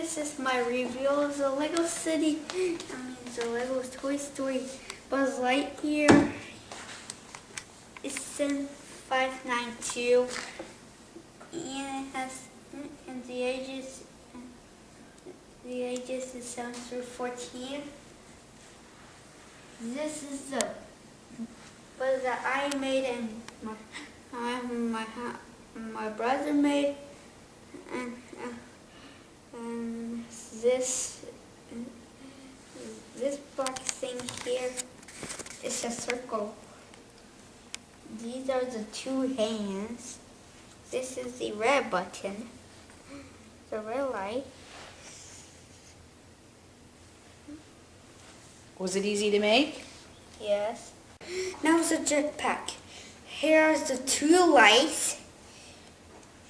This is my review of the Lego City, the Lego Toy Story Buzz Lightyear. It's in 592, and it has the ages is 7 through 14. This is the Buzz that I made and my brother made, and this black thing here is a circle. These are the two hands. This is the red button, the red light. Was it easy to make? Yes. Now it's a jetpack. Here's the two lights.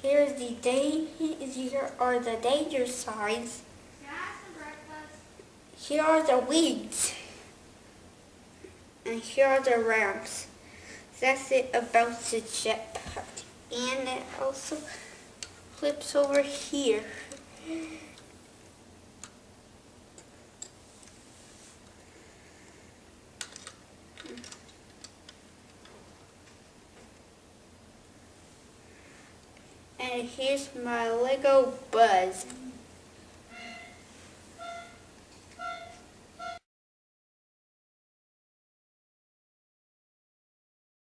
Here are the danger signs. Here are the wings. And here are the ramps. That's it about the jetpack. And it also flips over here. And here's my Lego Buzz.